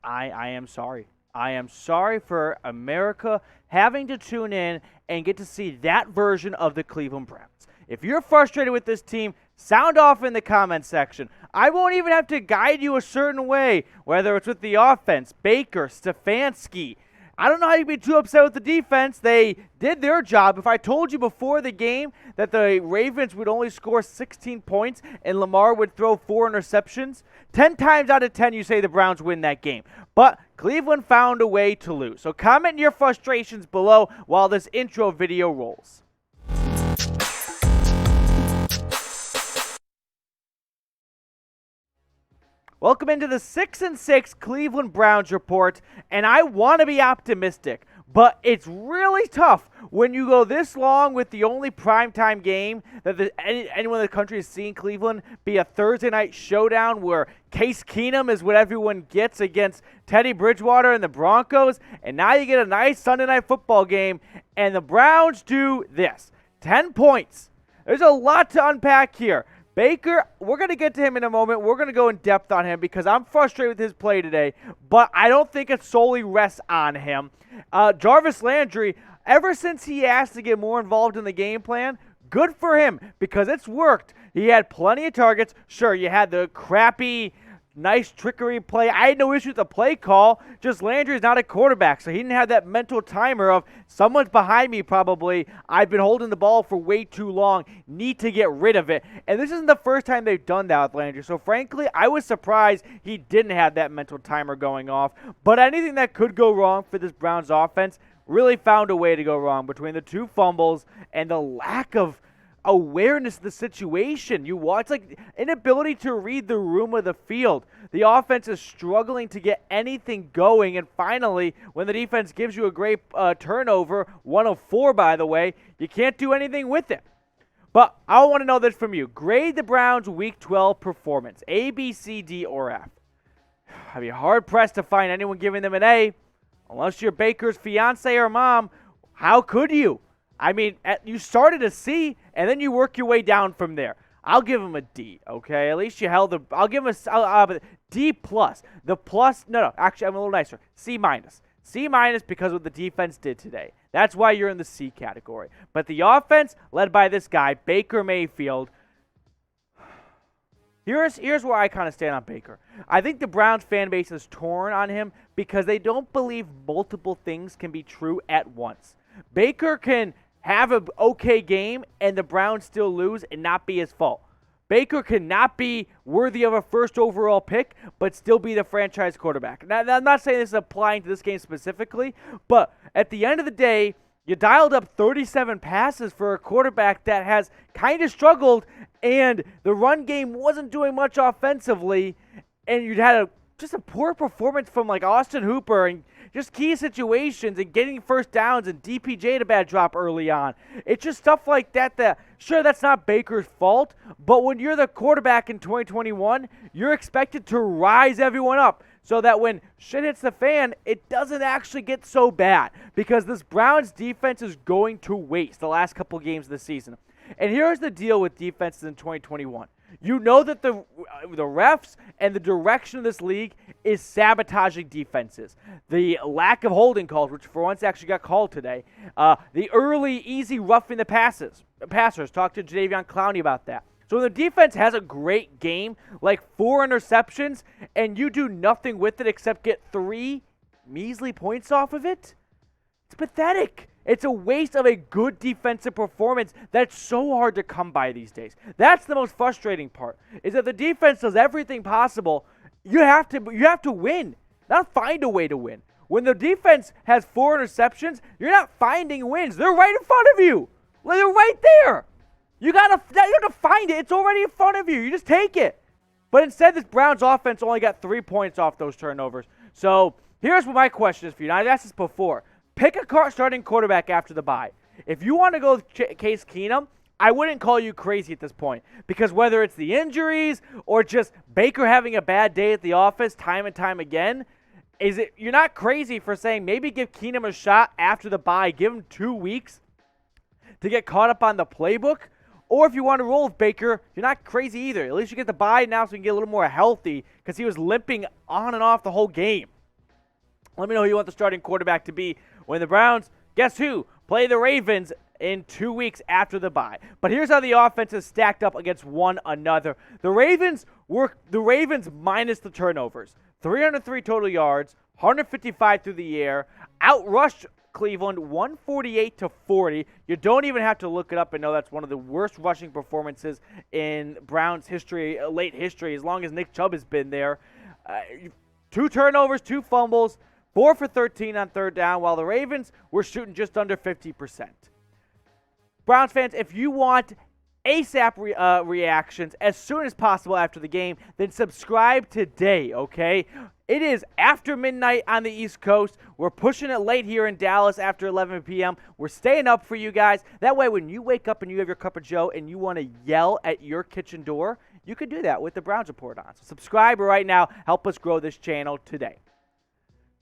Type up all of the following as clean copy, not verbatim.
I am sorry. I am sorry for America having to tune in and get to see that version of the Cleveland Browns. If you're frustrated with this team, sound off in the comments section. I won't even have to guide you a certain way, whether it's with the offense, Baker, Stefanski. I don't know how you can be too upset with the defense. They did their job. If I told you before the game that the Ravens would only score 16 points and Lamar would throw 4 interceptions, 10 times out of 10 you say the Browns win that game. But Cleveland found a way to lose. So comment your frustrations below while this intro video rolls. Welcome into the 6-6 Cleveland Browns report, and I want to be optimistic, but it's really tough when you go this long with the only primetime game that anyone in the country has seen Cleveland be a Thursday night showdown where Case Keenum is what everyone gets against Teddy Bridgewater and the Broncos, and now you get a nice Sunday night football game, and the Browns do this. 10 points. There's a lot to unpack here. Baker, we're going to get to him in a moment. We're going to go in depth on him because I'm frustrated with his play today, but I don't think it solely rests on him. Jarvis Landry, ever since he asked to get more involved in the game plan, good for him because it's worked. He had plenty of targets. Sure, you had the crappy, nice trickery play. I had no issue with the play call. Just Landry's not a quarterback, so he didn't have that mental timer of someone's behind me probably. I've been holding the ball for way too long. Need to get rid of it. And this isn't the first time they've done that with Landry. So frankly, I was surprised he didn't have that mental timer going off. But anything that could go wrong for this Browns offense really found a way to go wrong between the 2 fumbles and the lack of awareness of the situation. You watch, like, inability to read the room of the field. The offense is struggling to get anything going, and finally, when the defense gives you a great turnover, 1 of 4, by the way, you can't do anything with it. But I want to know this from you. Grade the Browns' Week 12 performance, A, B, C, D, or F. I'd be hard-pressed to find anyone giving them an A, unless you're Baker's fiance or mom. How could you? I mean, you started a C, and then you work your way down from there. I'll give him a D, okay? At least you held the – I'll give him a D+. The plus – no, actually, I'm a little nicer. C-. C- because of what the defense did today. That's why you're in the C category. But the offense, led by this guy, Baker Mayfield, here's where I kind of stand on Baker. I think the Browns fan base is torn on him because they don't believe multiple things can be true at once. Baker can have an okay game and the Browns still lose and not be his fault. Baker cannot be worthy of a first overall pick but still be the franchise quarterback. Now, I'm not saying this is applying to this game specifically, but at the end of the day, you dialed up 37 passes for a quarterback that has kind of struggled, and the run game wasn't doing much offensively, and you had just a poor performance from like Austin Hooper and just key situations and getting first downs, and DPJ had a bad drop early on. It's just stuff like that sure, that's not Baker's fault, but when you're the quarterback in 2021, you're expected to rise everyone up so that when shit hits the fan, it doesn't actually get so bad because this Browns defense is going to waste the last couple games of the season. And here's the deal with defenses in 2021. You know that the refs and the direction of this league is sabotaging defenses. The lack of holding calls, which for once actually got called today. The early, easy roughing the passers. Talked to Jadeveon Clowney about that. So when the defense has a great game, like 4 interceptions, and you do nothing with it except get 3 measly points off of it, it's pathetic. It's a waste of a good defensive performance that's so hard to come by these days. That's the most frustrating part, is that the defense does everything possible. You have to win, not find a way to win. When the defense has 4 interceptions, you're not finding wins. They're right in front of you. They're right there. You have to find it. It's already in front of you. You just take it. But instead, this Browns offense only got 3 points off those turnovers. So here's what my question is for you. Now, I've asked this before. Pick a starting quarterback after the bye. If you want to go with Case Keenum, I wouldn't call you crazy at this point because whether it's the injuries or just Baker having a bad day at the office time and time again, you're not crazy for saying maybe give Keenum a shot after the bye, give him 2 weeks to get caught up on the playbook. Or if you want to roll with Baker, you're not crazy either. At least you get the bye now so you can get a little more healthy because he was limping on and off the whole game. Let me know who you want the starting quarterback to be when the Browns, guess who, play the Ravens in 2 weeks after the bye. But here's how the offense is stacked up against one another. The Ravens minus the turnovers. 303 total yards, 155 through the air, outrushed Cleveland 148-40. You don't even have to look it up and know that's one of the worst rushing performances in Browns history, late history, as long as Nick Chubb has been there. 2 turnovers, 2 fumbles, 4 for 13 on third down, while the Ravens were shooting just under 50%. Browns fans, if you want ASAP reactions as soon as possible after the game, then subscribe today, okay? It is after midnight on the East Coast. We're pushing it late here in Dallas after 11 p.m. We're staying up for you guys. That way, when you wake up and you have your cup of joe and you want to yell at your kitchen door, you can do that with the Browns Report on. So subscribe right now. Help us grow this channel today.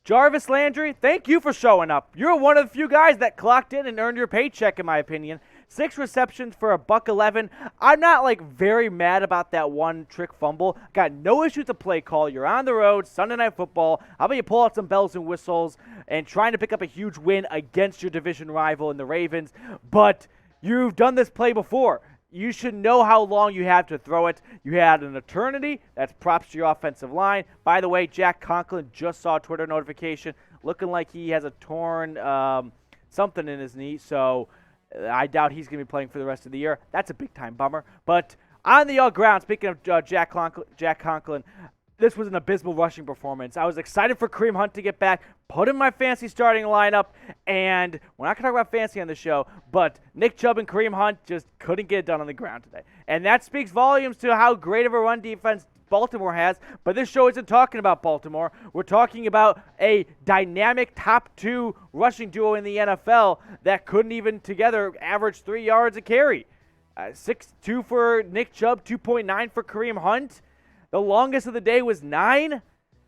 Jarvis Landry, thank you for showing up. You're one of the few guys that clocked in and earned your paycheck, in my opinion. 6 receptions for $111. I'm not very mad about that one trick fumble. Got no issue with the play call. You're on the road, Sunday Night Football. How about you pull out some bells and whistles and trying to pick up a huge win against your division rival in the Ravens? But you've done this play before. You should know how long you have to throw it. You had an eternity. That's props to your offensive line. By the way, Jack Conklin just saw a Twitter notification looking like he has a torn something in his knee, so I doubt he's going to be playing for the rest of the year. That's a big-time bummer. But on the ground, speaking of Jack Conklin, this was an abysmal rushing performance. I was excited for Kareem Hunt to get back, put in my fancy starting lineup, and we're not going to talk about fancy on the show, but Nick Chubb and Kareem Hunt just couldn't get it done on the ground today. And that speaks volumes to how great of a run defense Baltimore has, but this show isn't talking about Baltimore. We're talking about a dynamic top 2 rushing duo in the NFL that couldn't even together average 3 yards a carry. 6.2 for Nick Chubb, 2.9 for Kareem Hunt. The longest of the day was 9.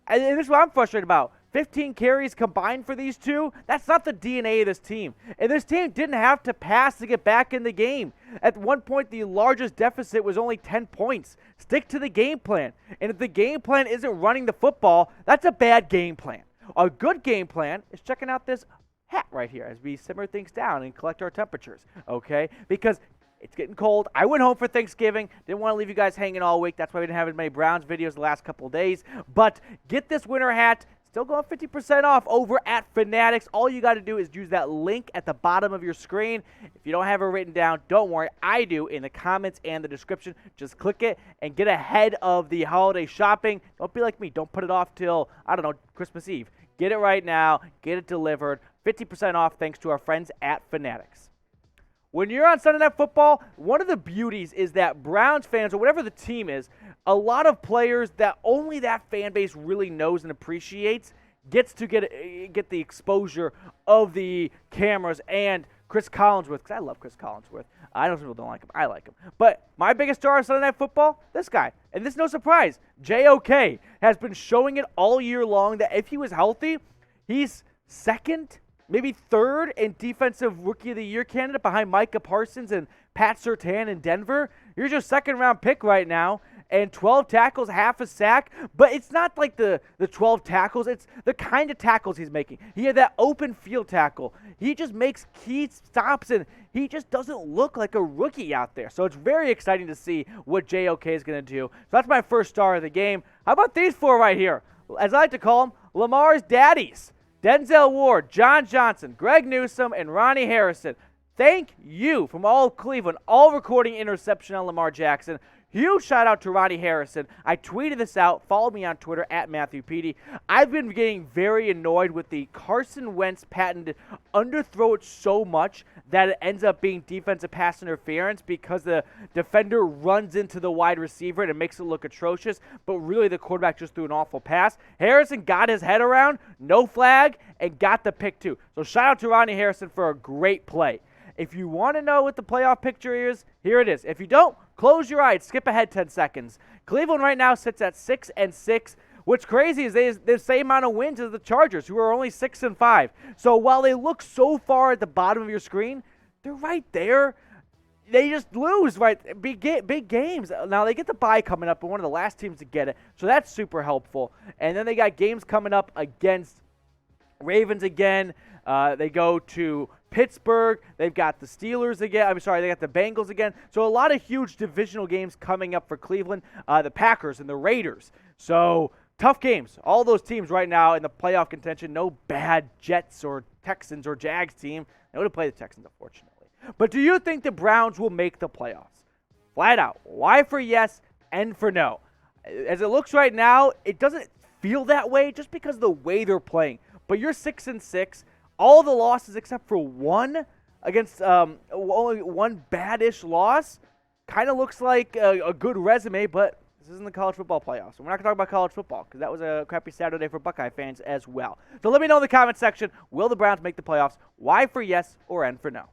And this is what I'm frustrated about. 15 carries combined for these two. That's not the DNA of this team. And this team didn't have to pass to get back in the game. At one point, the largest deficit was only 10 points. Stick to the game plan. And if the game plan isn't running the football, that's a bad game plan. A good game plan is checking out this hat right here as we simmer things down and collect our temperatures, okay? Because it's getting cold. I went home for Thanksgiving. Didn't want to leave you guys hanging all week. That's why we didn't have as many Browns videos the last couple of days. But get this winter hat. Still going 50% off over at Fanatics. All you got to do is use that link at the bottom of your screen. If you don't have it written down, don't worry. I do in the comments and the description. Just click it and get ahead of the holiday shopping. Don't be like me. Don't put it off till, I don't know, Christmas Eve. Get it right now. Get it delivered. 50% off thanks to our friends at Fanatics. When you're on Sunday Night Football, one of the beauties is that Browns fans, or whatever the team is, a lot of players that only that fan base really knows and appreciates gets to get the exposure of the cameras and Chris Collinsworth, because I love Chris Collinsworth. I know people don't like him. I like him. But my biggest star of Sunday Night Football, this guy. And this is no surprise. JOK has been showing it all year long that if he was healthy, he's second, maybe third in Defensive Rookie of the Year candidate behind Micah Parsons and Pat Surtain in Denver. Here's your second-round pick right now, and 12 tackles, half a sack. But it's not like the 12 tackles. It's the kind of tackles he's making. He had that open field tackle. He just makes key stops, and he just doesn't look like a rookie out there. So it's very exciting to see what JOK is going to do. So that's my first star of the game. How about these four right here? As I like to call them, Lamar's daddies. Denzel Ward, John Johnson, Greg Newsome, and Ronnie Harrison. Thank you from all of Cleveland, all recording interception on Lamar Jackson. Huge shout out to Ronnie Harrison. I tweeted this out. Follow me on Twitter at Matthew Petey. I've been getting very annoyed with the Carson Wentz patented underthrow it so much that it ends up being defensive pass interference because the defender runs into the wide receiver and it makes it look atrocious, but really the quarterback just threw an awful pass. Harrison got his head around, no flag, and got the pick too. So shout out to Ronnie Harrison for a great play. If you want to know what the playoff picture is, here it is. If you don't, close your eyes, skip ahead 10 seconds. Cleveland right now sits at 6-6. What's crazy is they have the same amount of wins as the Chargers, who are only 6-5. So while they look so far at the bottom of your screen, they're right there. They just lose, right? Big games. Now, they get the bye coming up, but one of the last teams to get it. So that's super helpful. And then they got games coming up against Ravens again. They go to Pittsburgh. They've got the Steelers again. I'm sorry, they got the Bengals again. So a lot of huge divisional games coming up for Cleveland. The Packers and the Raiders. So tough games. All those teams right now in the playoff contention. No bad Jets or Texans or Jags team. They would play the Texans, unfortunately. But do you think the Browns will make the playoffs? Flat out. Y for yes, N for no. As it looks right now, it doesn't feel that way just because of the way they're playing. But you're 6-6. All the losses except for one against only one bad-ish loss kind of looks like a good resume, but this isn't the college football playoffs. We're not going to talk about college football because that was a crappy Saturday for Buckeye fans as well. So let me know in the comment section, will the Browns make the playoffs? Y for yes or N for no?